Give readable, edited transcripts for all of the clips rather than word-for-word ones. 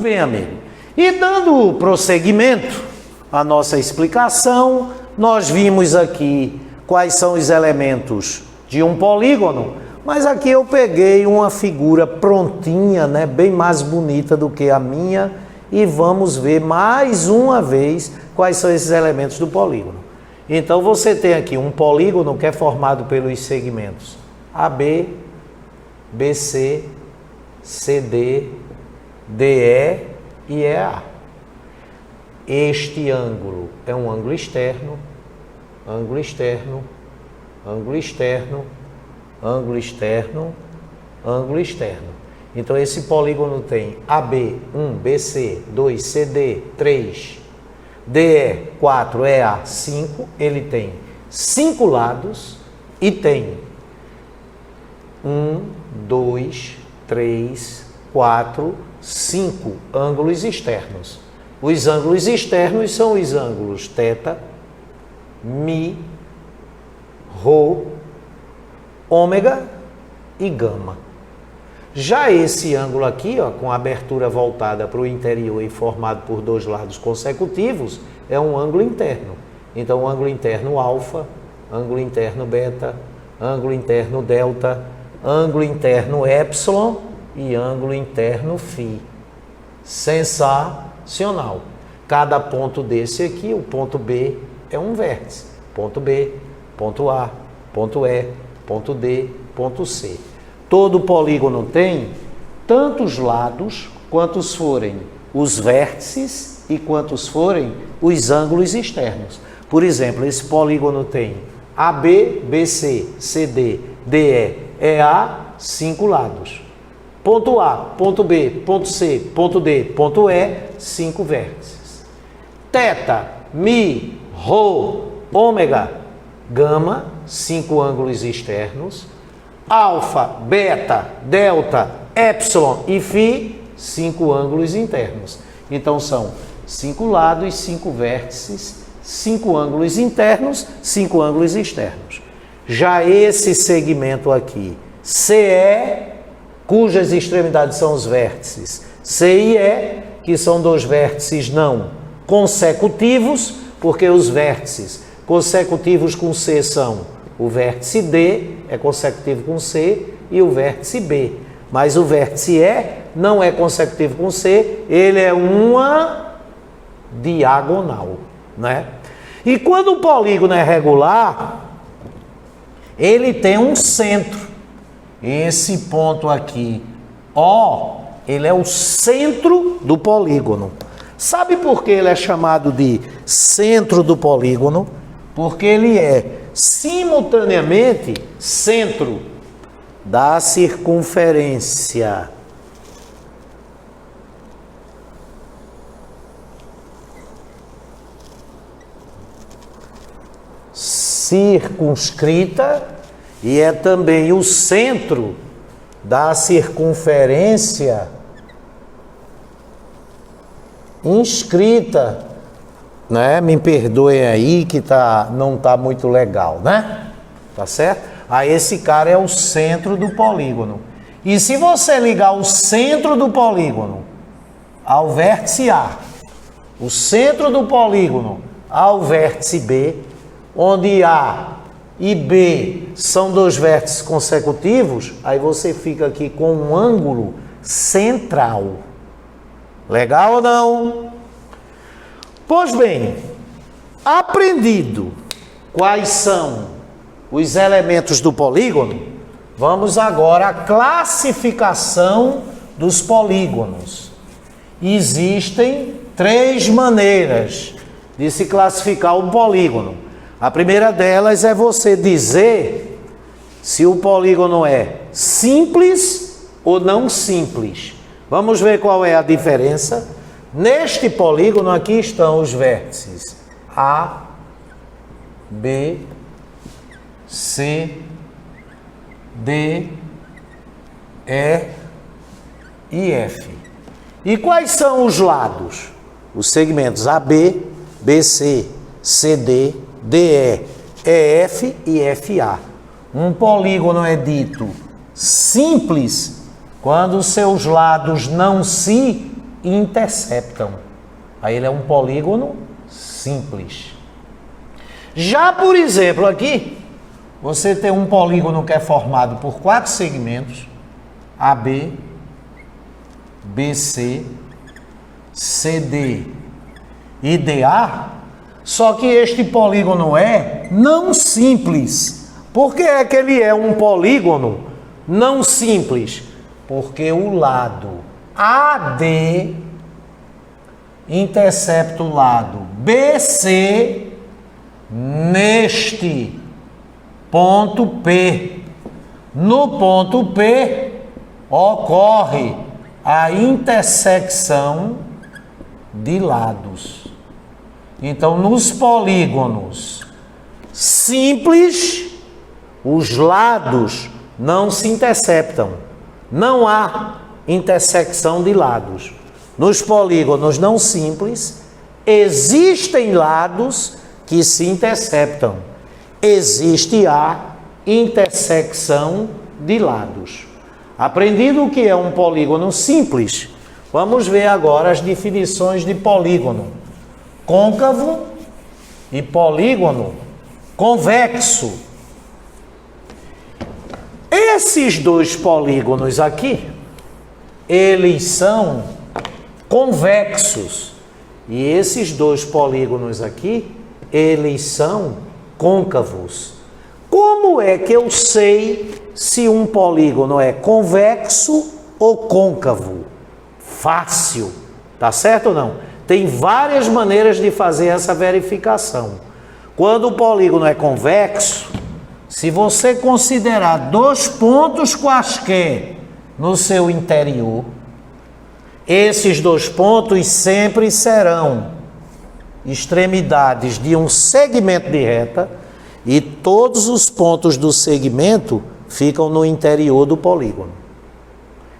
Bem, amigo, e dando prosseguimento à nossa explicação, nós vimos aqui quais são os elementos de um polígono, mas aqui eu peguei uma figura prontinha, né, bem mais bonita do que a minha, e vamos ver mais uma vez quais são esses elementos do polígono. Então você tem aqui um polígono que é formado pelos segmentos AB, BC, CD, DE e EA. Este ângulo é um ângulo externo, ângulo externo, ângulo externo, ângulo externo, ângulo externo. Então esse polígono tem AB, 1, BC, 2, CD, 3, DE, 4, EA, 5. Ele tem 5 lados e tem 1, 2, 3, 4, 5 ângulos externos. Os ângulos externos são os ângulos θ, Mi, Rho, ômega e gama. Já esse ângulo aqui, ó, com a abertura voltada para o interior e formado por 2 lados consecutivos, é um ângulo interno. Então, ângulo interno alfa, ângulo interno beta, ângulo interno delta, ângulo interno epsilon e ângulo interno φ. Sensacional. Cada ponto desse aqui, o ponto B é um vértice. Ponto B, ponto A, ponto E, ponto D, ponto C. Todo polígono tem tantos lados quantos forem os vértices e quantos forem os ângulos externos. Por exemplo, esse polígono tem AB, BC, CD, DE, EA, 5 lados. Ponto A, ponto B, ponto C, ponto D, ponto E, 5 vértices. Θ, Mi, Rho, ômega, gama, 5 ângulos externos. Alfa, beta, delta, epsilon e φ, 5 ângulos internos. Então são 5 lados, 5 vértices, 5 ângulos internos, 5 ângulos externos. Já esse segmento aqui, CE, cujas extremidades são os vértices C e E, que são 2 vértices não consecutivos, porque os vértices consecutivos com C são o vértice D, é consecutivo com C, e o vértice B. Mas o vértice E não é consecutivo com C, ele é uma diagonal, né? E quando o polígono é regular, ele tem um centro. Esse ponto aqui, O, ele é o centro do polígono. Sabe por que ele é chamado de centro do polígono? Porque ele é simultaneamente centro da circunferência circunscrita e é também o centro da circunferência inscrita, né? Me perdoem aí que não tá muito legal, né? Tá certo? Aí esse cara é o centro do polígono. E se você ligar o centro do polígono ao vértice A, o centro do polígono ao vértice B, onde A e B são 2 vértices consecutivos, aí você fica aqui com um ângulo central. Legal ou não? Pois bem, aprendido quais são os elementos do polígono, vamos agora à classificação dos polígonos. Existem 3 maneiras de se classificar um polígono. A primeira delas é você dizer se o polígono é simples ou não simples. Vamos ver qual é a diferença. Neste polígono aqui estão os vértices A, B, C, D, E e F. E quais são os lados? Os segmentos AB, BC, CD, DE, EF e FA. Um polígono é dito simples quando seus lados não se interceptam. Aí ele é um polígono simples. Já, por exemplo, aqui, você tem um polígono que é formado por 4 segmentos, AB, BC, CD e DA, só que este polígono é não simples. Por que é que ele é um polígono não simples? Porque o lado AD intercepta o lado BC neste ponto P. No ponto P ocorre a intersecção de lados. Então, nos polígonos simples, os lados não se interceptam. Não há intersecção de lados. Nos polígonos não simples, existem lados que se interceptam. Existe a intersecção de lados. Aprendido o que é um polígono simples, vamos ver agora as definições de polígono côncavo e polígono convexo. Esses dois polígonos aqui, eles são convexos. E esses dois polígonos aqui, eles são côncavos. Como é que eu sei se um polígono é convexo ou côncavo? Fácil, tá certo ou não? Tem várias maneiras de fazer essa verificação. Quando o polígono é convexo, se você considerar 2 pontos quaisquer no seu interior, esses 2 pontos sempre serão extremidades de um segmento de reta e todos os pontos do segmento ficam no interior do polígono.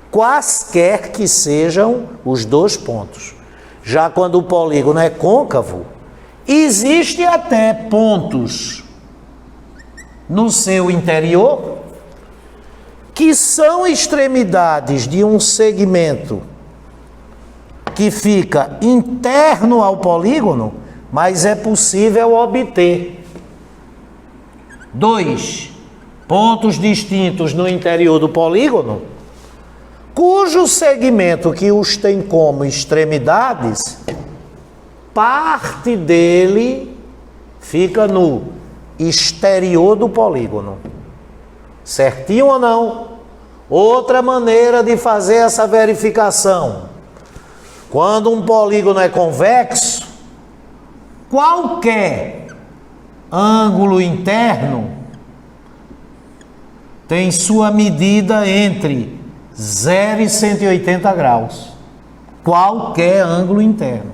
Quaisquer que sejam os 2 pontos. Já quando o polígono é côncavo, existe até pontos no seu interior que são extremidades de um segmento que fica interno ao polígono, mas é possível obter 2 pontos distintos no interior do polígono, cujo segmento que os tem como extremidades, parte dele fica no exterior do polígono. Certinho ou não? Outra maneira de fazer essa verificação. Quando um polígono é convexo, qualquer ângulo interno tem sua medida entre 0 e 180 graus. Qualquer ângulo interno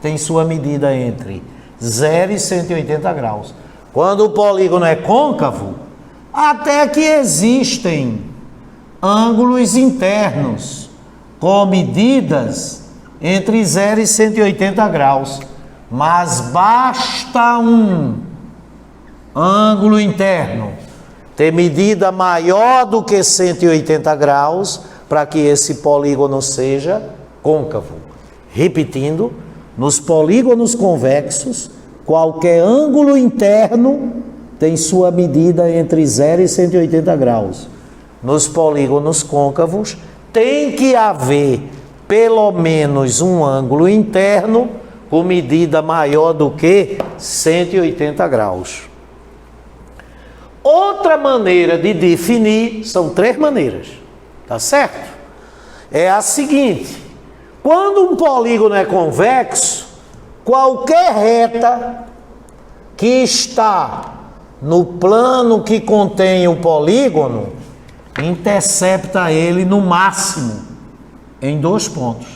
tem sua medida entre 0 e 180 graus. Quando o polígono é côncavo, até que existem ângulos internos com medidas entre 0 e 180 graus. Mas basta um ângulo interno ter medida maior do que 180 graus para que esse polígono seja côncavo. Repetindo, nos polígonos convexos, qualquer ângulo interno tem sua medida entre 0 e 180 graus. Nos polígonos côncavos, tem que haver pelo menos um ângulo interno com medida maior do que 180 graus. Outra maneira de definir, são 3 maneiras, tá certo? É a seguinte: quando um polígono é convexo, qualquer reta que está no plano que contém o polígono, intercepta ele no máximo em 2 pontos.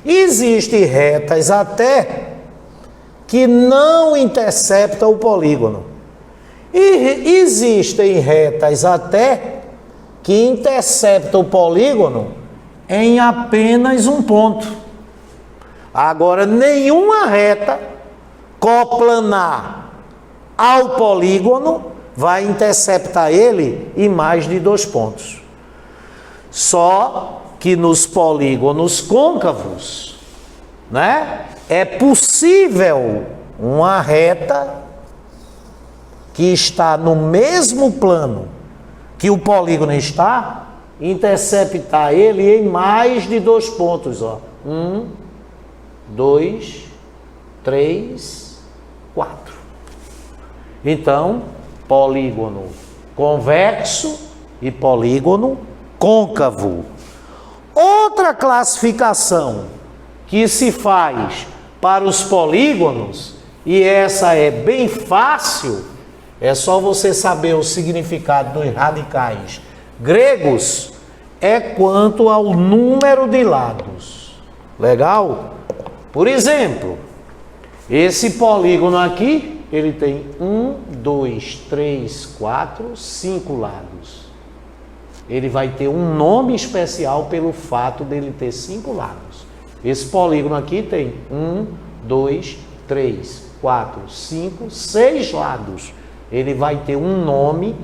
Existem retas até que não interceptam o polígono. E existem retas até que interceptam o polígono em apenas um ponto. Agora, nenhuma reta coplanar ao polígono vai interceptar ele em mais de 2 pontos. Só que nos polígonos côncavos, né, é possível uma reta que está no mesmo plano que o polígono está, interceptar ele em mais de 2 pontos, ó. 1, 2, 3, 4. Então, polígono convexo e polígono côncavo. Outra classificação que se faz para os polígonos, e essa é bem fácil, é só você saber o significado dos radicais gregos, é quanto ao número de lados. Legal? Por exemplo, esse polígono aqui, ele tem 1, 2, 3, 4, 5 lados. Ele vai ter um nome especial pelo fato dele ter 5 lados. Esse polígono aqui tem 1, 2, 3, 4, 5, 6 lados. Ele vai ter um nome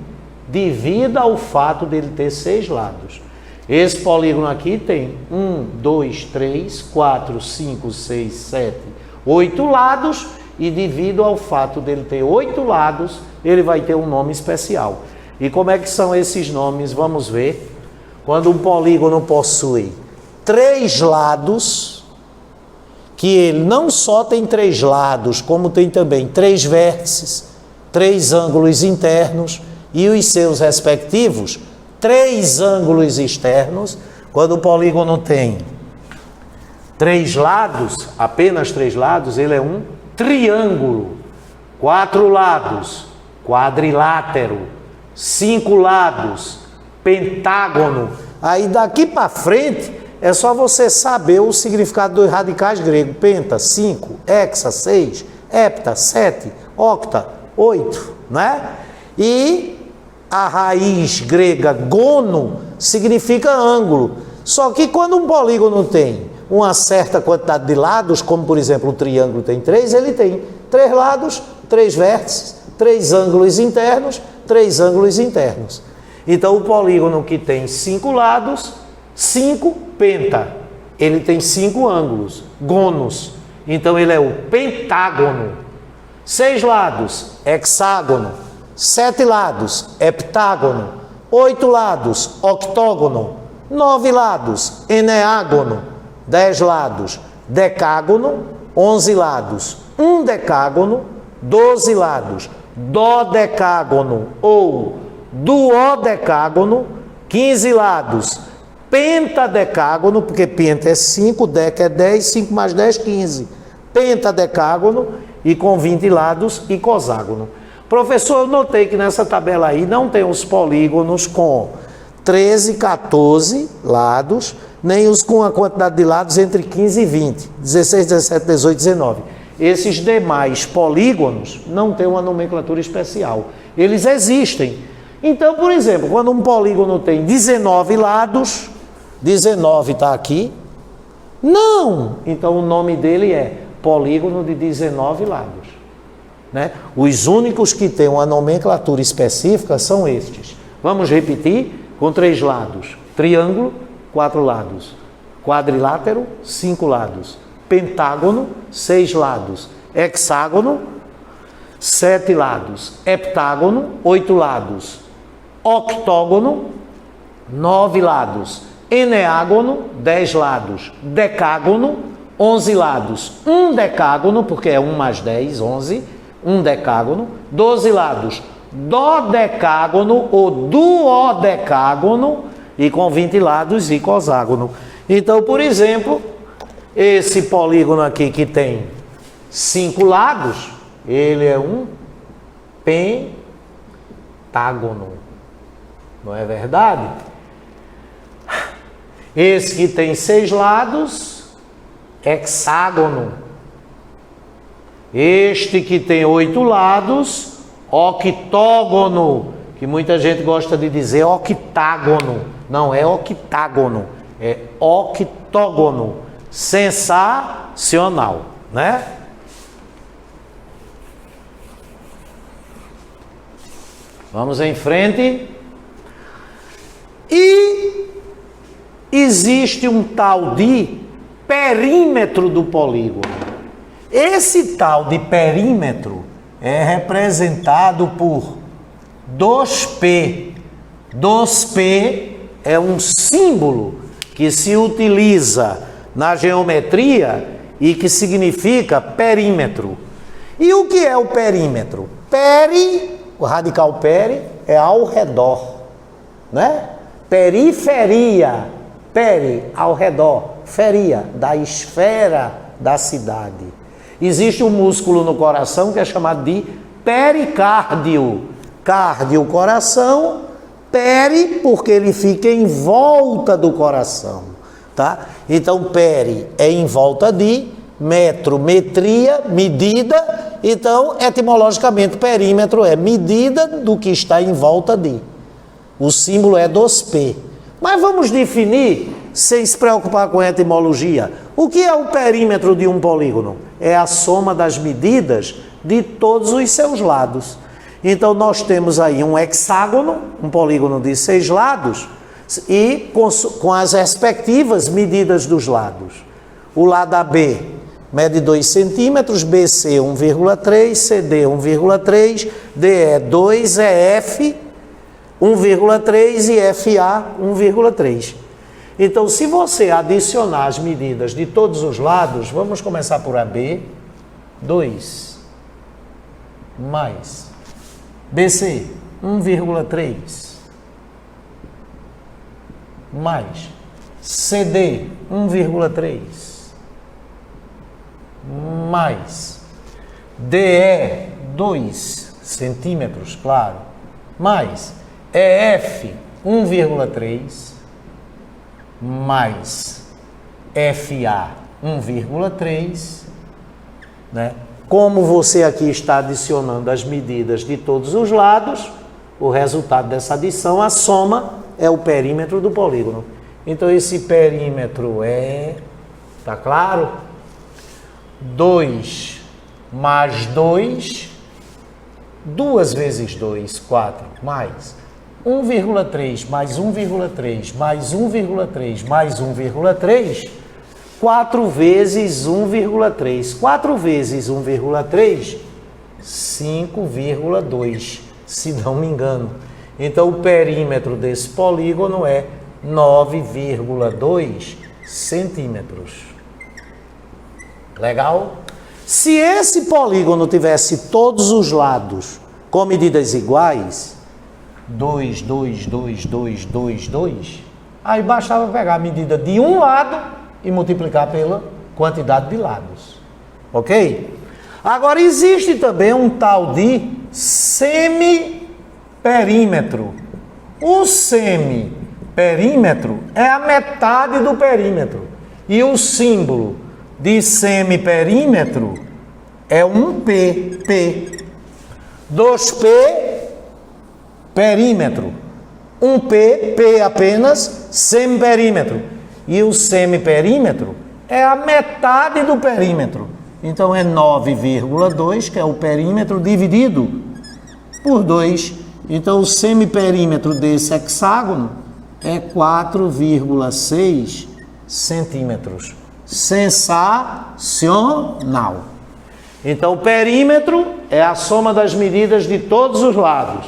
devido ao fato dele ter 6 lados. Esse polígono aqui tem 1, 2, 3, 4, 5, 6, 7, 8 lados, e devido ao fato dele ter 8 lados, ele vai ter um nome especial. E como é que são esses nomes? Vamos ver. Quando um polígono possui 3 lados, que ele não só tem 3 lados, como tem também 3 vértices, 3 ângulos internos e os seus respectivos 3 ângulos externos. Quando o polígono tem 3 lados, apenas 3 lados, ele é um triângulo. 4 lados, quadrilátero. 5 lados, pentágono. Aí daqui para frente é só você saber o significado dos radicais gregos. Penta, 5, hexa, 6, hepta, 7, octa, 8, né? E a raiz grega gono significa ângulo. Só que quando um polígono tem uma certa quantidade de lados, como por exemplo o triângulo tem 3, ele tem 3 lados, 3 vértices, 3 ângulos internos, 3 ângulos internos. Então o polígono que tem 5 lados, 5 penta, ele tem 5 ângulos, gonos. Então ele é o pentágono. 6 lados, hexágono. 7 lados, heptágono. 8 lados, octógono. 9 lados, eneágono. 10 lados, decágono. 11 lados, um decágono. 12 lados, dodecágono ou duodecágono. 15 lados, pentadecágono, porque penta é 5, deca é 10, 5 mais 10, 15. Pentadecágono, e com 20 lados, icoságono. Professor, eu notei que nessa tabela aí não tem os polígonos com 13, 14 lados, nem os com a quantidade de lados entre 15 e 20, 16, 17, 18, 19. Esses demais polígonos não têm uma nomenclatura especial. Eles existem. Então, por exemplo, quando um polígono tem 19 lados, 19 está aqui? Não! Então o nome dele é polígono de 19 lados. Né? Os únicos que têm uma nomenclatura específica são estes. Vamos repetir? Com 3 lados. Triângulo, 4 lados. Quadrilátero, 5 lados. Pentágono, 6 lados. Hexágono, 7 lados. Heptágono, 8 lados. Octógono, 9 lados. Eneágono, 10 lados. Decágono, 11 lados. Um decágono, porque é 1 mais 10, 11. Um decágono. 12 lados. Dodecágono ou duodecágono, e com 20 lados, icoságono. Então, por exemplo, esse polígono aqui que tem 5 lados, ele é um pentágono. Não é verdade? Esse que tem 6 lados, hexágono. Este que tem 8 lados, octógono. Que muita gente gosta de dizer octágono. Não é octágono, é octógono. Sensacional, né? Vamos em frente. E existe um tal de perímetro do polígono. Esse tal de perímetro é representado por 2P. 2P é um símbolo que se utiliza na geometria e que significa perímetro. E o que é o perímetro? Peri, o radical peri, é ao redor, né? Periferia, peri, ao redor, feria, da esfera da cidade. Existe um músculo no coração que é chamado de pericárdio. Cardio, coração, peri, porque ele fica em volta do coração, tá? Então, peri é em volta de, metro, metria, medida. Então, etimologicamente, perímetro é medida do que está em volta de. O símbolo é 2P. Mas vamos definir, sem se preocupar com a etimologia. O que é o perímetro de um polígono? É a soma das medidas de todos os seus lados. Então, nós temos aí um hexágono, um polígono de 6 lados, e com as respectivas medidas dos lados. O lado AB mede 2 centímetros, BC 1,3, CD 1,3, DE 2, EF 1,3 e FA 1,3. Então, se você adicionar as medidas de todos os lados, vamos começar por AB, 2, mais BC, 1,3, mais CD, 1,3, mais DE, 2 centímetros, claro, mais EF, 1,3, mais FA, 1,3, né? Como você aqui está adicionando as medidas de todos os lados, o resultado dessa adição, a soma, é o perímetro do polígono. Então, esse perímetro é, tá claro? 2 mais 2, 2 vezes 2, 4, mais 1,3 mais 1,3 mais 1,3 mais 1,3, 4 vezes 1,3. 4 vezes 1,3, 5,2, se não me engano. Então, o perímetro desse polígono é 9,2 centímetros. Legal? Se esse polígono tivesse todos os lados com medidas iguais, 2, 2, 2, 2, 2, 2, aí bastava pegar a medida de um lado e multiplicar pela quantidade de lados. Ok? Agora, existe também um tal de semiperímetro. O semiperímetro é a metade do perímetro. E o símbolo de semiperímetro é um P, P. 2P, perímetro. Um P, P apenas, semiperímetro. E o semiperímetro é a metade do perímetro. Então, é 9,2, que é o perímetro, dividido por 2. Então, o semiperímetro desse hexágono é 4,6 centímetros. Sensacional! Então, o perímetro é a soma das medidas de todos os lados.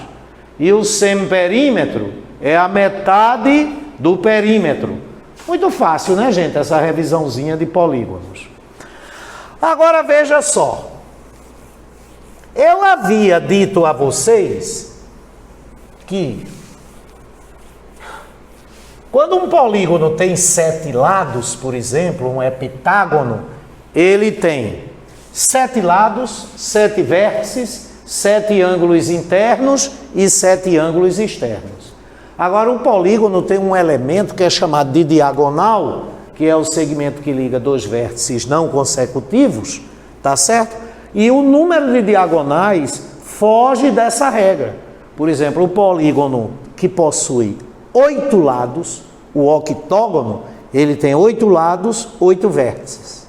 E o semiperímetro é a metade do perímetro. Muito fácil, né, gente? Essa revisãozinha de polígonos. Agora, veja só. Eu havia dito a vocês que quando um polígono tem 7 lados, por exemplo, um heptágono, ele tem 7 lados, 7 vértices, 7 ângulos internos e 7 ângulos externos. Agora, o polígono tem um elemento que é chamado de diagonal, que é o segmento que liga 2 vértices não consecutivos, tá certo? E o número de diagonais foge dessa regra. Por exemplo, o polígono que possui 8 lados, o octógono, ele tem 8 lados, 8 vértices.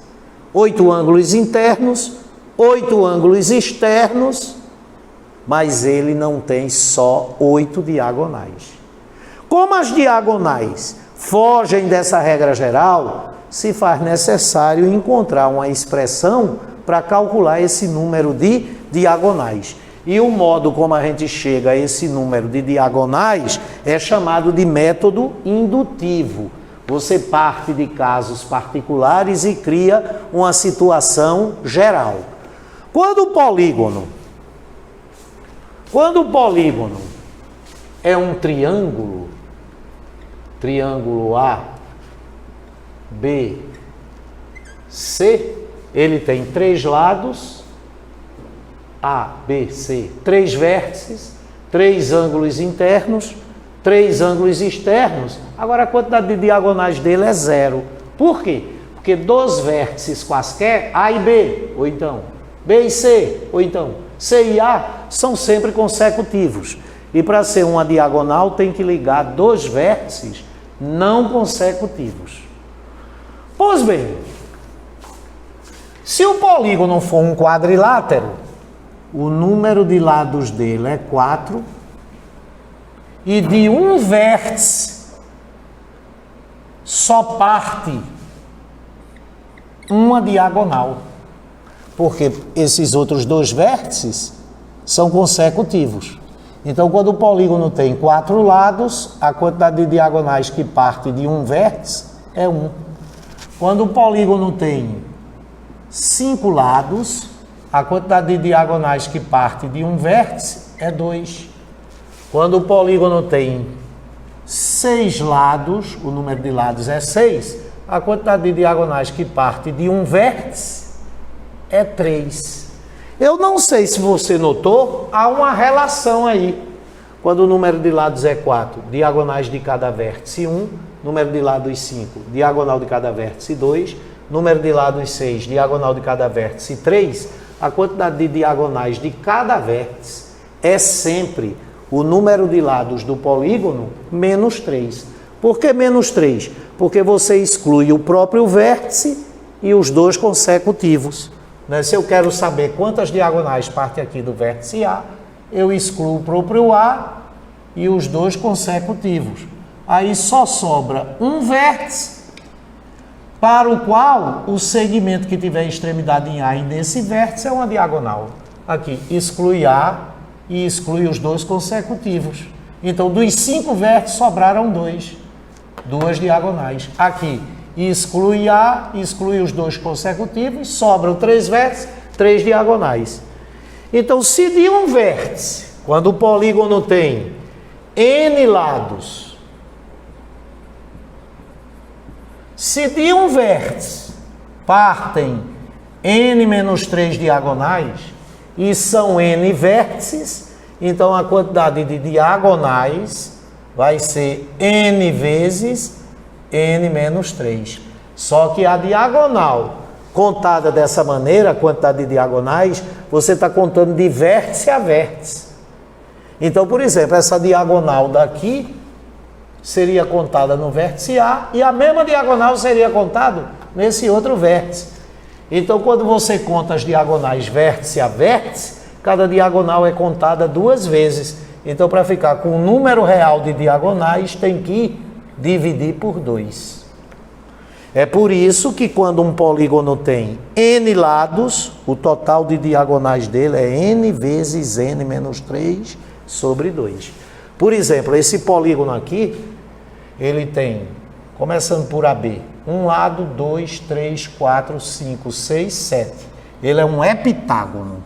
8 ângulos internos, 8 ângulos externos, mas ele não tem só 8 diagonais. Como as diagonais fogem dessa regra geral, se faz necessário encontrar uma expressão para calcular esse número de diagonais. E o modo como a gente chega a esse número de diagonais é chamado de método indutivo. Você parte de casos particulares e cria uma situação geral. Quando o polígono é um triângulo, triângulo A, B, C, ele tem 3 lados, A, B, C, 3 vértices, 3 ângulos internos, 3 ângulos externos. Agora a quantidade de diagonais dele é 0. Por quê? Porque dos vértices quaisquer, A e B, ou então B e C, ou então C e A, são sempre consecutivos. E para ser uma diagonal tem que ligar 2 vértices não consecutivos. Pois bem, se o polígono for um quadrilátero, o número de lados dele é 4 e de um vértice só parte uma diagonal, porque esses outros 2 vértices são consecutivos. Então, quando o polígono tem 4 lados, a quantidade de diagonais que parte de um vértice é 1. Quando o polígono tem 5 lados, a quantidade de diagonais que parte de um vértice é 2. Quando o polígono tem 6 lados, o número de lados é 6, a quantidade de diagonais que parte de um vértice é 3. Eu não sei se você notou, há uma relação aí. Quando o número de lados é 4, diagonais de cada vértice 1, número de lados 5, diagonal de cada vértice 2, número de lados 6, diagonal de cada vértice 3, a quantidade de diagonais de cada vértice é sempre o número de lados do polígono menos 3. Por que menos 3? Porque você exclui o próprio vértice e os 2 consecutivos. Se eu quero saber quantas diagonais partem aqui do vértice A, eu excluo o próprio A e os 2 consecutivos. Aí só sobra um vértice para o qual o segmento que tiver extremidade em A e nesse vértice é uma diagonal. Aqui, exclui A e exclui os 2 consecutivos. Então, dos 5 vértices sobraram 2 diagonais. Aqui, exclui A, exclui os 2 consecutivos, sobram 3 vértices, 3 diagonais. Então, se de um vértice, quando o polígono tem N lados, se de um vértice partem N menos 3 diagonais, e são N vértices, então a quantidade de diagonais vai ser N vezes N menos 3. Só que a diagonal contada dessa maneira, a quantidade de diagonais, você está contando de vértice a vértice. Então, por exemplo, essa diagonal daqui seria contada no vértice A e a mesma diagonal seria contada nesse outro vértice. Então, quando você conta as diagonais vértice a vértice, cada diagonal é contada 2 vezes. Então, para ficar com o número real de diagonais, tem que dividir por 2. É por isso que quando um polígono tem N lados, o total de diagonais dele é N vezes N menos 3 sobre 2. Por exemplo, esse polígono aqui, ele tem, começando por AB, um lado, 2, 3, 4, 5, 6, 7. Ele é um heptágono.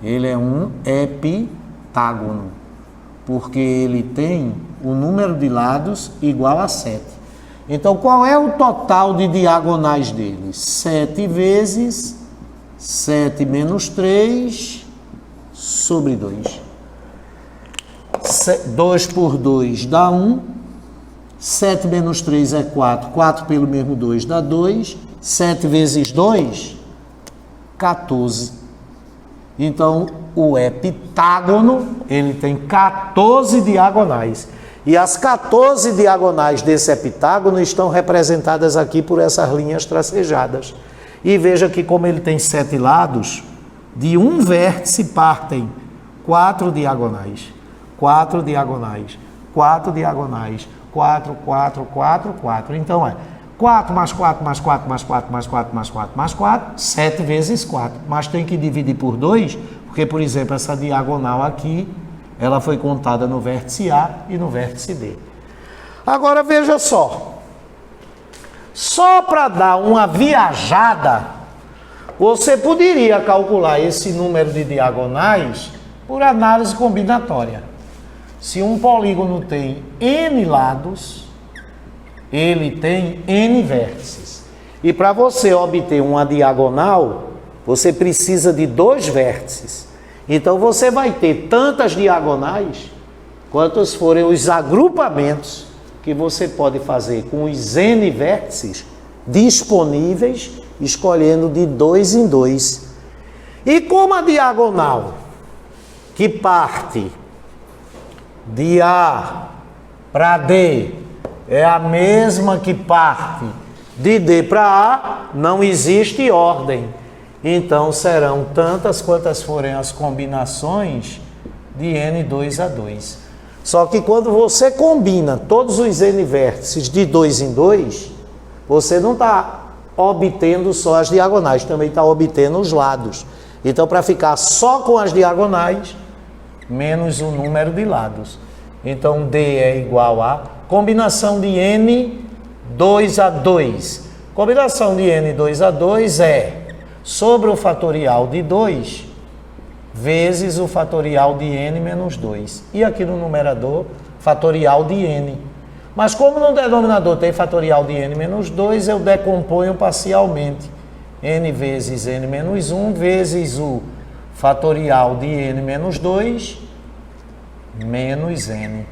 Ele é um heptágono, porque ele tem o número de lados igual a 7. Então, qual é o total de diagonais dele? 7 vezes 7 menos 3 sobre 2. 2 por 2 dá 1. 7 menos 3 é 4. 4 pelo mesmo 2 dá 2. 7 vezes 2, 14. Então, o heptágono, ele tem 14 diagonais. E as 14 diagonais desse heptágono estão representadas aqui por essas linhas tracejadas. E veja que como ele tem 7 lados, de um vértice partem 4 diagonais, 4 diagonais, 4 diagonais, 4, 4, 4, 4. Então é 4 mais 4 mais 4 mais 4 mais 4 mais 4 mais 4, 7 vezes 4. Mas tem que dividir por 2, porque, por exemplo, essa diagonal aqui, ela foi contada no vértice A e no vértice D. Agora veja só para dar uma viajada, você poderia calcular esse número de diagonais por análise combinatória. Se um polígono tem n lados, ele tem n vértices. E para você obter uma diagonal, você precisa de 2 vértices. Então você vai ter tantas diagonais quantos forem os agrupamentos que você pode fazer com os n vértices disponíveis, escolhendo de 2 em 2. E como a diagonal que parte de A para D é a mesma que parte de D para A, não existe ordem. Então serão tantas quantas forem as combinações de n2 a 2. Só que quando você combina todos os n vértices de 2 em 2, você não está obtendo só as diagonais, também está obtendo os lados. Então, para ficar só com as diagonais, menos o número de lados. Então, D é igual a combinação de n 2 a 2. Combinação de n 2 a 2 é sobre o fatorial de 2 vezes o fatorial de n menos 2. E aqui no numerador, fatorial de n. Mas como no denominador tem fatorial de n menos 2, eu decomponho parcialmente. N vezes n menos 1 vezes o fatorial de n menos 2 menos n.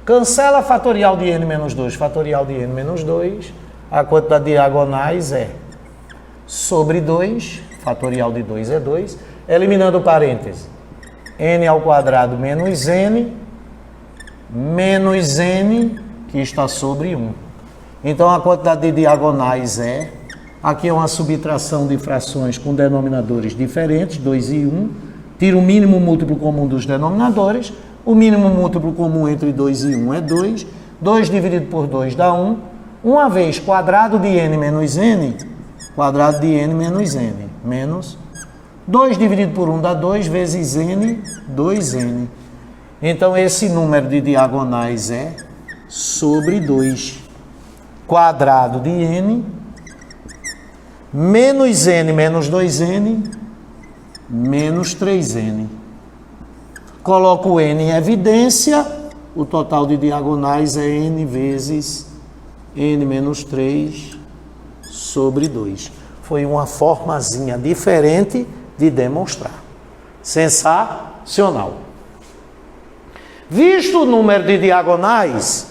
Cancela fatorial de n menos 2, fatorial de n menos 2. A quantidade de diagonais é sobre 2, fatorial de 2 é 2. Eliminando o parêntese, n ao quadrado menos n, que está sobre 1. Então, a quantidade de diagonais é... Aqui é uma subtração de frações com denominadores diferentes, 2 e 1. Tira o mínimo múltiplo comum dos denominadores. O mínimo múltiplo comum entre 2 e 1 é 2. 2 dividido por 2 dá 1. Uma vez quadrado de n menos n, quadrado de n menos n, menos 2 dividido por 1 dá 2 vezes n, 2n. Então, esse número de diagonais é sobre 2. Quadrado de n, menos n menos 2n, menos 3n. Coloco o n em evidência, o total de diagonais é n vezes n menos 3 sobre 2. Foi uma formazinha diferente de demonstrar. Sensacional. Visto o número de diagonais,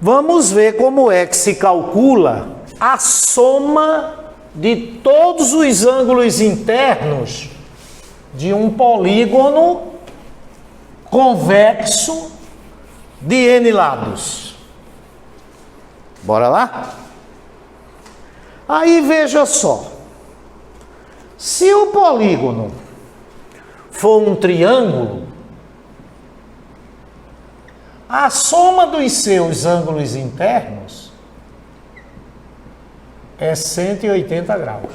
vamos ver como é que se calcula a soma de todos os ângulos internos de um polígono convexo de n lados. Bora lá? Aí veja só. Se o polígono for um triângulo, a soma dos seus ângulos internos é 180 graus.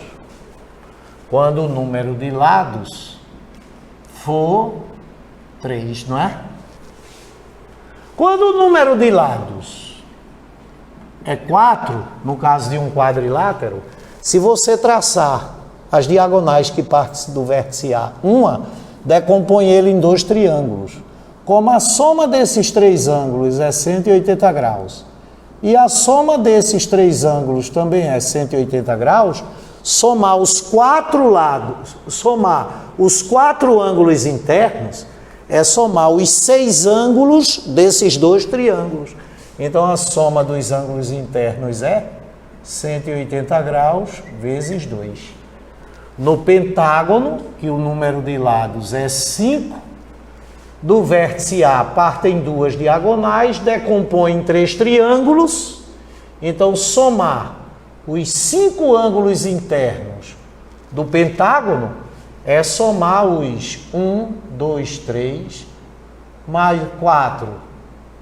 Quando o número de lados for 3, não é? Quando o número de lados é 4, no caso de um quadrilátero, se você traçar as diagonais que partem do vértice A, uma, decompõe ele em 2 triângulos. Como a soma desses 3 ângulos é 180 graus, e a soma desses 3 ângulos também é 180 graus, somar os 4 lados, somar os 4 ângulos internos, é somar os 6 ângulos desses 2 triângulos. Então, a soma dos ângulos internos é 180 graus vezes 2. No pentágono, que o número de lados é 5, do vértice A partem 2 diagonais, decompõe em 3 triângulos. Então, somar os 5 ângulos internos do pentágono é somar os 1, 2, 3, mais 4,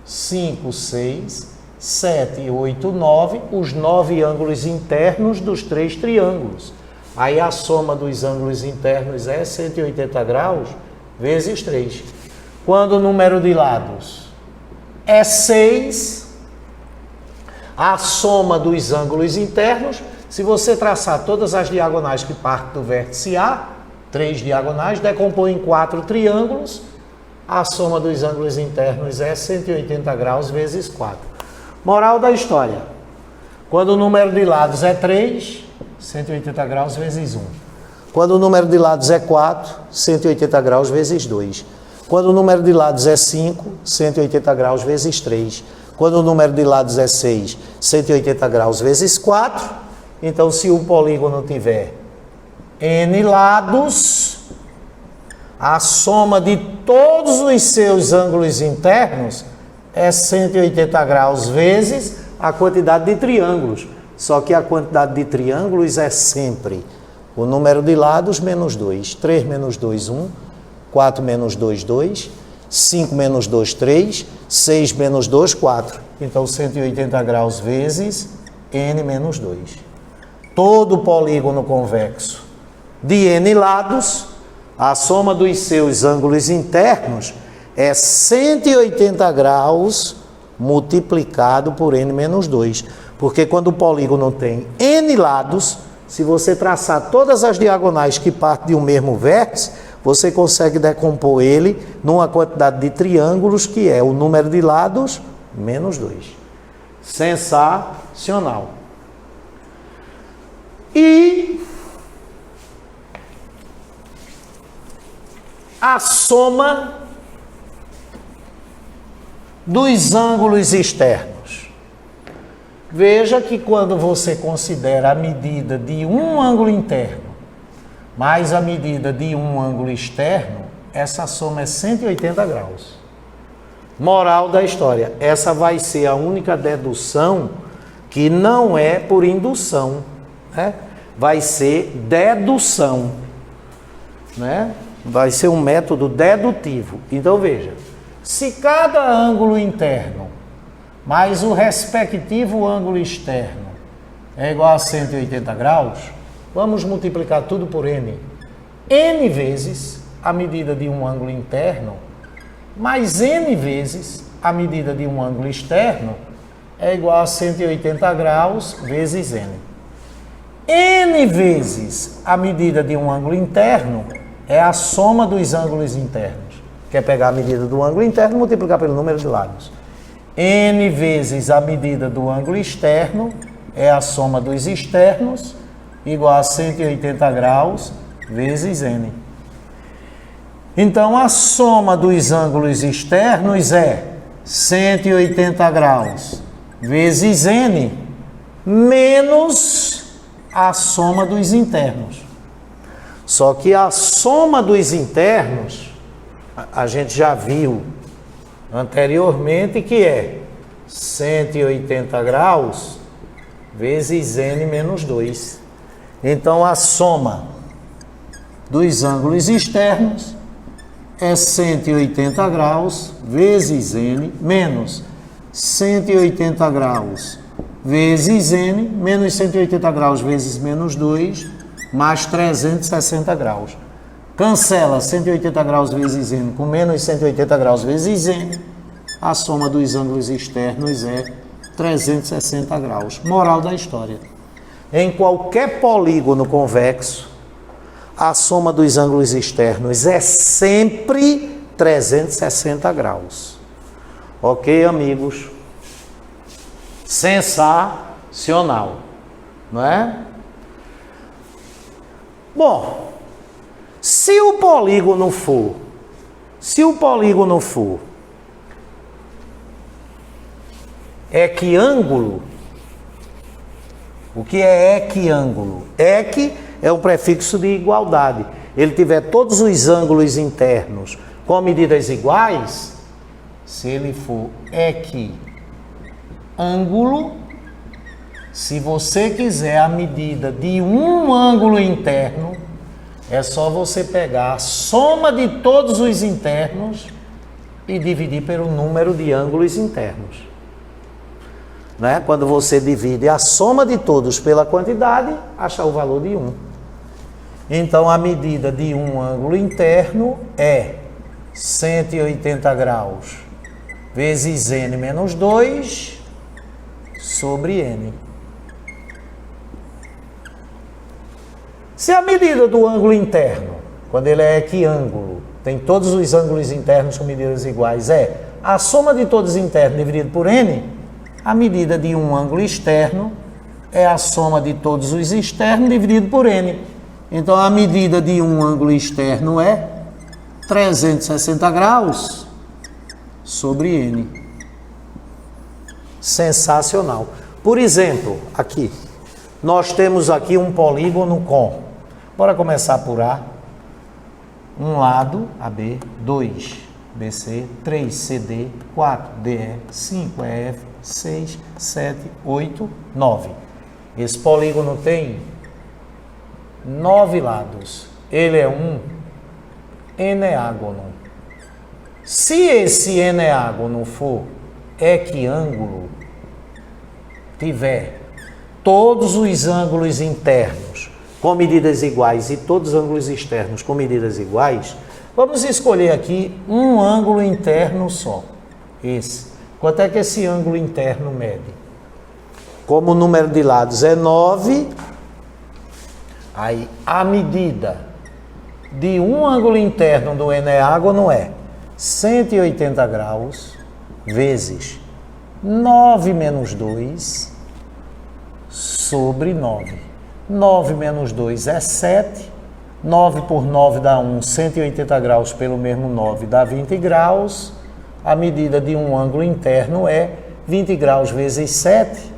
5, 6, 7, 8, 9, os 9 ângulos internos dos 3 triângulos. Aí a soma dos ângulos internos é 180 graus vezes 3. Quando o número de lados é 6, a soma dos ângulos internos, se você traçar todas as diagonais que partem do vértice A, 3 diagonais, decompõe em 4 triângulos, a soma dos ângulos internos é 180 graus vezes 4. Moral da história: quando o número de lados é 3, 180 graus vezes 1. Quando o número de lados é 4, 180 graus vezes 2. Quando o número de lados é 5, 180 graus vezes 3. Quando o número de lados é 6, 180 graus vezes 4. Então, se o polígono tiver n lados, a soma de todos os seus ângulos internos é 180 graus vezes a quantidade de triângulos. Só que a quantidade de triângulos é sempre o número de lados menos 2. 3 menos 2, 1. 4 menos 2, 2. 5 menos 2, 3. 6 menos 2, 4. Então, 180 graus vezes n menos 2. Todo polígono convexo de n lados, a soma dos seus ângulos internos é 180 graus multiplicado por n menos 2. Porque quando o polígono tem n lados, se você traçar todas as diagonais que partem de um mesmo vértice, você consegue decompor ele numa quantidade de triângulos que é o número de lados menos 2. Sensacional. E a soma dos ângulos externos. Veja que quando você considera a medida de um ângulo interno mais a medida de um ângulo externo, essa soma é 180 graus. Moral da história: essa vai ser a única dedução que não é por indução, né? Vai ser dedução, né? Vai ser um método dedutivo. Então veja, se cada ângulo interno mais o respectivo ângulo externo é igual a 180 graus, vamos multiplicar tudo por n. N vezes a medida de um ângulo interno mais n vezes a medida de um ângulo externo é igual a 180 graus vezes n. N vezes a medida de um ângulo interno é a soma dos ângulos internos. Quer pegar a medida do ângulo interno e multiplicar pelo número de lados. N vezes a medida do ângulo externo é a soma dos externos, igual a 180 graus vezes n. Então, a soma dos ângulos externos é 180 graus vezes n menos a soma dos internos. Só que a soma dos internos, a gente já viu anteriormente que é 180 graus vezes n menos 2. Então, a soma dos ângulos externos é 180 graus vezes n menos 180 graus vezes n menos 180 graus vezes menos 2 mais 360 graus. Cancela 180 graus vezes n com menos 180 graus vezes n. A soma dos ângulos externos é 360 graus. Moral da história: em qualquer polígono convexo, a soma dos ângulos externos é sempre 360 graus. Ok, amigos? Sensacional, não é? Bom, se o polígono for equiângulo, o que é equiângulo? Equi é um prefixo de igualdade. Ele tiver todos os ângulos internos com medidas iguais, se ele for equiângulo, se você quiser a medida de um ângulo interno, é só você pegar a soma de todos os internos e dividir pelo número de ângulos internos. Né? Quando você divide a soma de todos pela quantidade, acha o valor de 1. Então, a medida de um ângulo interno é 180 graus vezes n menos 2 sobre n. Se a medida do ângulo interno, quando ele é equiângulo, tem todos os ângulos internos com medidas iguais, é a soma de todos internos dividido por n, a medida de um ângulo externo é a soma de todos os externos dividido por n. Então, a medida de um ângulo externo é 360 graus sobre n. Sensacional. Por exemplo, aqui, nós temos aqui um polígono com, bora começar por A, um lado, AB, 2, BC, 3, CD, 4, DE, 5, EF, 6, 7, 8, 9. Esse polígono tem 9 lados. Ele é um eneágono. Se esse eneágono for equiângulo, tiver todos os ângulos internos com medidas iguais e todos os ângulos externos com medidas iguais, vamos escolher aqui um ângulo interno só. Esse. Quanto é que esse ângulo interno mede? Como o número de lados é 9, aí a medida de um ângulo interno do eneágono é 180 graus vezes 9 menos 2 sobre 9. 9 menos 2 é 7. 9 por 9 dá 1. 180 graus pelo mesmo 9 dá 20 graus. A medida de um ângulo interno é 20 graus vezes 7,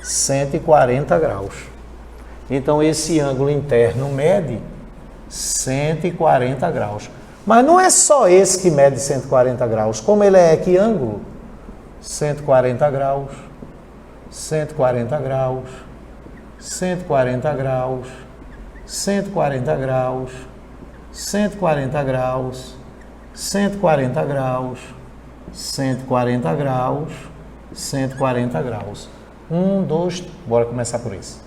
140 graus. Então, esse ângulo interno mede 140 graus. Mas não é só esse que mede 140 graus. Como ele é equiângulo, 140 graus, 140 graus, 140 graus, 140 graus, 140 graus, 140 graus, 140 graus, 140 graus. 1, 2, bora começar por esse.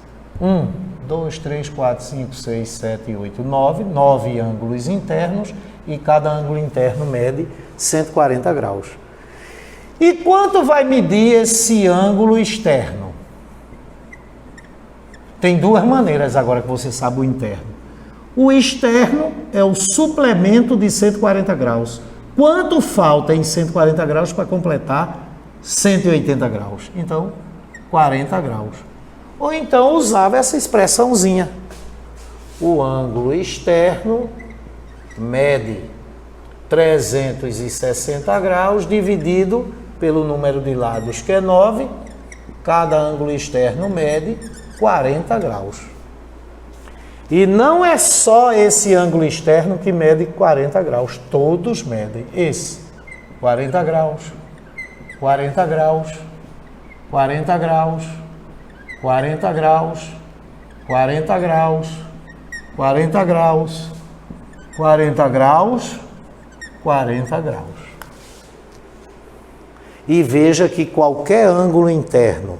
1, 2, 3, 4, 5, 6, 7, 8, 9. 9 ângulos internos e cada ângulo interno mede 140 graus. E quanto vai medir esse ângulo externo? Tem duas maneiras agora que você sabe o interno. O externo é o suplemento de 140 graus. Quanto falta em 140 graus para completar 180 graus? Então, 40 graus. Ou então usava essa expressãozinha. O ângulo externo mede 360 graus dividido pelo número de lados, que é 9. Cada ângulo externo mede 40 graus. E não é só esse ângulo externo que mede 40 graus, todos medem. Esse, 40 graus, 40 graus, 40 graus, 40 graus, 40 graus, 40 graus, 40 graus, 40 graus. E veja que qualquer ângulo interno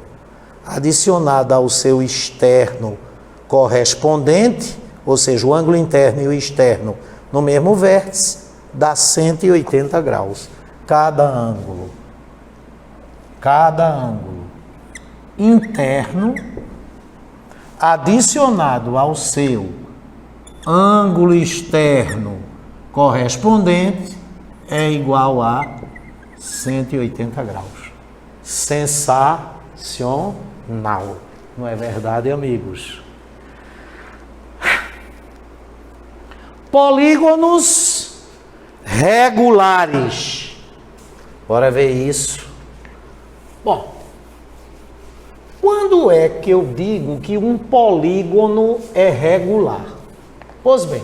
adicionado ao seu externo correspondente, ou seja, o ângulo interno e o externo no mesmo vértice, dá 180 graus. Cada ângulo interno adicionado ao seu ângulo externo correspondente é igual a 180 graus. Sensacional. Não é verdade, amigos? Polígonos regulares. Bora ver isso. Bom, quando é que eu digo que um polígono é regular? Pois bem,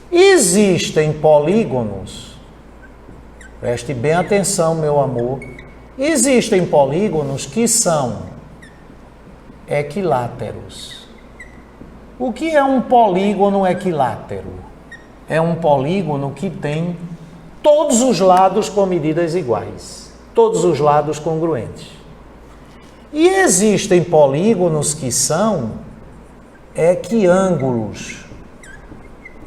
existem polígonos, preste bem atenção, meu amor, existem polígonos que são equiláteros. O que é um polígono equilátero? É um polígono que tem todos os lados com medidas iguais, todos os lados congruentes. E existem polígonos que são equiângulos.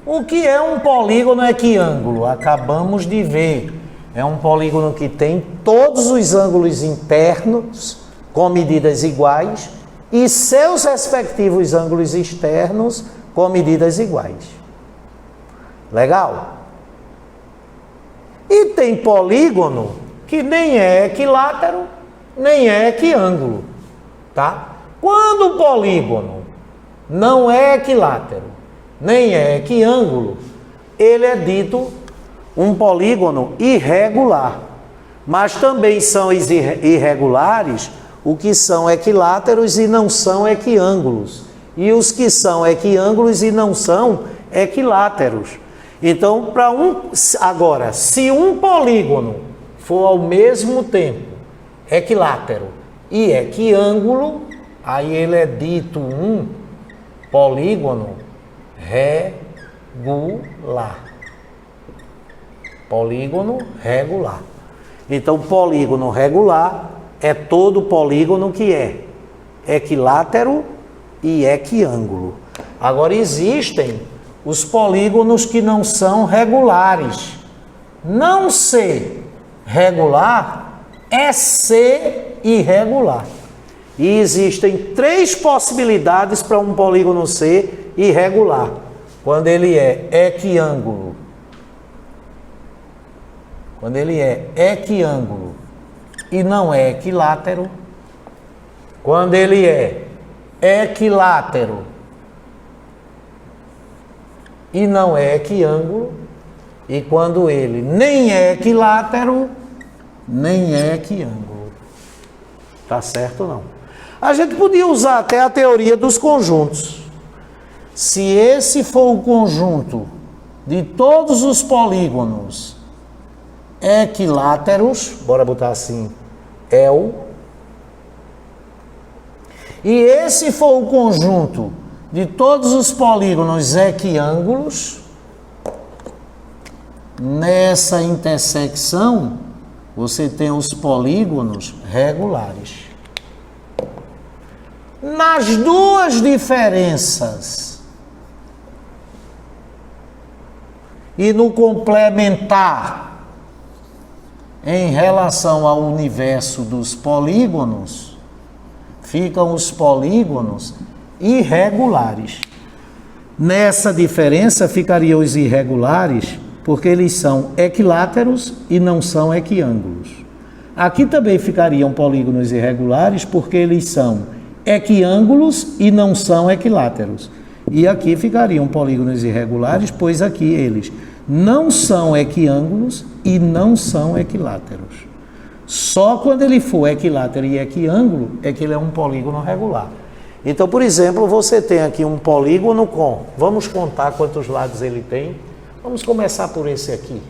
O que é um polígono equiângulo? Acabamos de ver. É um polígono que tem todos os ângulos internos com medidas iguais e seus respectivos ângulos externos com medidas iguais. Legal? E tem polígono que nem é equilátero, nem é equiângulo, tá? Quando o polígono não é equilátero, nem é equiângulo, ele é dito um polígono irregular. Mas também são irregulares o que são equiláteros e não são equiângulos, e os que são equiângulos e não são equiláteros. Então, agora, se um polígono for ao mesmo tempo equilátero e equiângulo, aí ele é dito um polígono regular. Polígono regular. Então, polígono regular é todo polígono que é equilátero e equiângulo. Agora, existem os polígonos que não são regulares. Não ser regular é ser irregular. E existem 3 possibilidades para um polígono ser irregular. Quando ele é equiângulo. Quando ele é equiângulo e não é equilátero. Quando ele é equilátero e não é equiângulo. E quando ele nem é equilátero, nem é equiângulo. Tá certo ou não? A gente podia usar até a teoria dos conjuntos. Se esse for o conjunto de todos os polígonos equiláteros, bora botar assim, El, e esse for o conjunto de todos os polígonos equiângulos, nessa intersecção você tem os polígonos regulares. Nas duas diferenças e no complementar em relação ao universo dos polígonos, ficam os polígonos irregulares. Nessa diferença ficariam os irregulares, porque eles são equiláteros e não são equiângulos. Aqui também ficariam polígonos irregulares, porque eles são equiângulos e não são equiláteros. E aqui ficariam polígonos irregulares, pois aqui eles não são equiângulos e não são equiláteros. Só quando ele for equilátero e equiângulo é que ele é um polígono regular. Então, por exemplo, você tem aqui um polígono com... Vamos contar quantos lados ele tem. Vamos começar por esse aqui.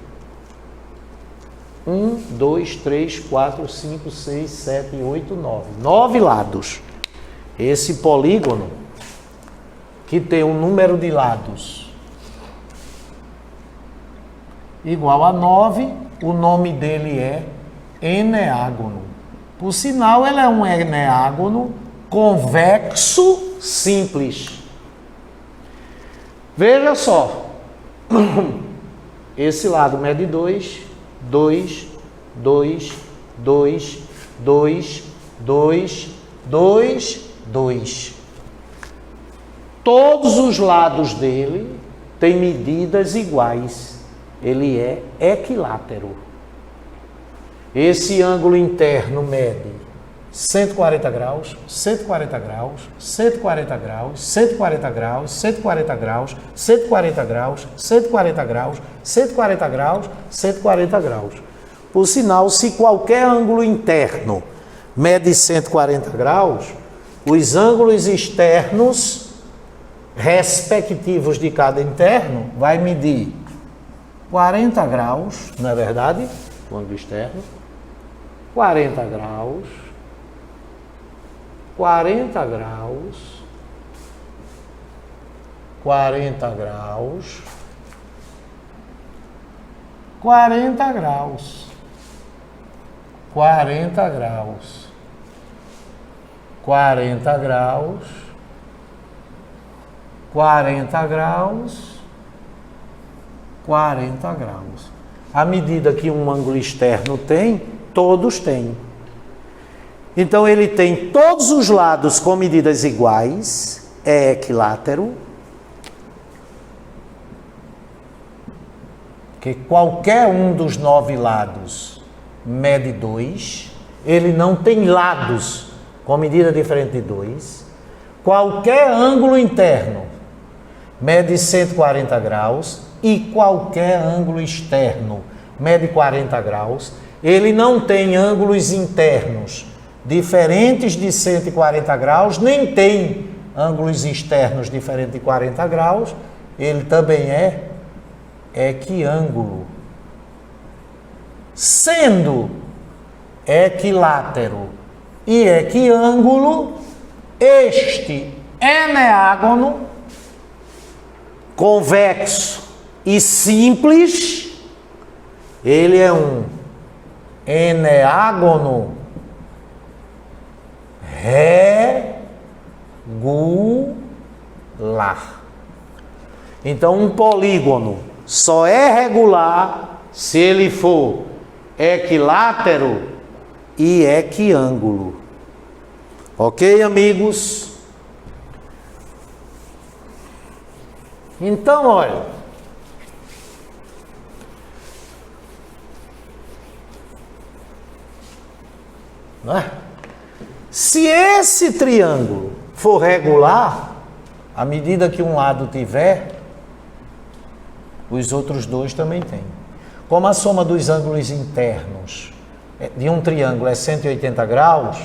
1, 2, 3, 4, 5, 6, 7, 8, 9. 9 lados. Esse polígono, que tem um número de lados igual a 9, o nome dele é eneágono. Por sinal, ele é um eneágono convexo simples. Veja só. Esse lado mede 2, 2, 2, 2, 2, 2, 2, 2. Todos os lados dele têm medidas iguais. Ele é equilátero. Esse ângulo interno mede 140 graus, 140 graus, 140 graus, 140 graus, 140 graus, 140 graus, 140 graus, 140 graus, 140 graus. Por sinal, se qualquer ângulo interno mede 140 graus, os ângulos externos respectivos de cada interno vai medir 40 graus, não é verdade? O ângulo externo, 40 graus, 40 graus, 40 graus, 40 graus. 40 graus. 40 graus. 40 graus. 40 graus. À medida que um ângulo externo tem, todos têm. Então ele tem todos os lados com medidas iguais, é equilátero. Que qualquer um dos 9 lados mede 2. Ele não tem lados com medida diferente de 2. Qualquer ângulo interno mede 140 graus e qualquer ângulo externo mede 40 graus. Ele não tem ângulos internos diferentes de 140 graus, nem tem ângulos externos diferentes de 40 graus. Ele também é equiângulo, sendo equilátero e equiângulo, este eneágono, convexo e simples, ele é um eneágono regular. Então, um polígono só é regular se ele for equilátero e equiângulo. Ok, amigos? Então, olha. Né? Se esse triângulo for regular, à medida que um lado tiver, os outros dois também têm. Como a soma dos ângulos internos de um triângulo é 180 graus,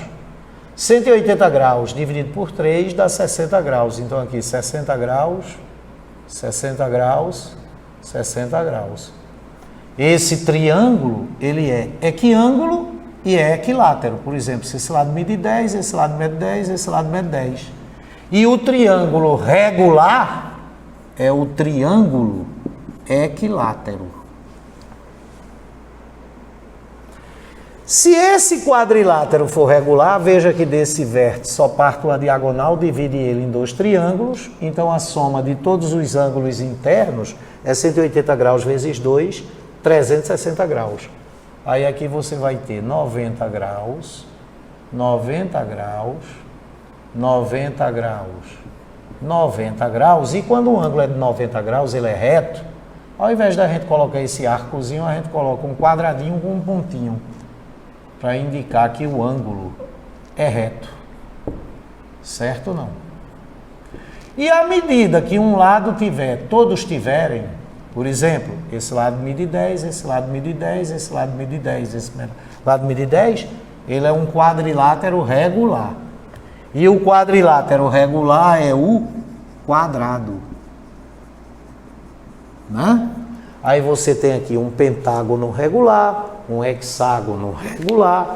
180 graus dividido por 3 dá 60 graus. Então aqui 60 graus, 60 graus, 60 graus. Esse triângulo, ele é equiângulo e é equilátero. Por exemplo, se esse lado mede 10, esse lado mede 10, esse lado mede 10. E o triângulo regular é o triângulo equilátero. Se esse quadrilátero for regular, veja que desse vértice só parte uma diagonal, divide ele em 2 triângulos, então a soma de todos os ângulos internos é 180 graus vezes 2, 360 graus. Aí aqui você vai ter 90 graus, 90 graus, 90 graus, 90 graus, e quando o ângulo é de 90 graus, ele é reto, ao invés da gente colocar esse arcozinho, a gente coloca um quadradinho com um pontinho, para indicar que o ângulo é reto. Certo ou não? E à medida que um lado tiver, todos tiverem, por exemplo, esse lado mede 10, esse lado mede 10, esse lado mede 10, esse lado mede 10, ele é um quadrilátero regular. E o quadrilátero regular é o quadrado. Né? Aí você tem aqui um pentágono regular, um hexágono regular,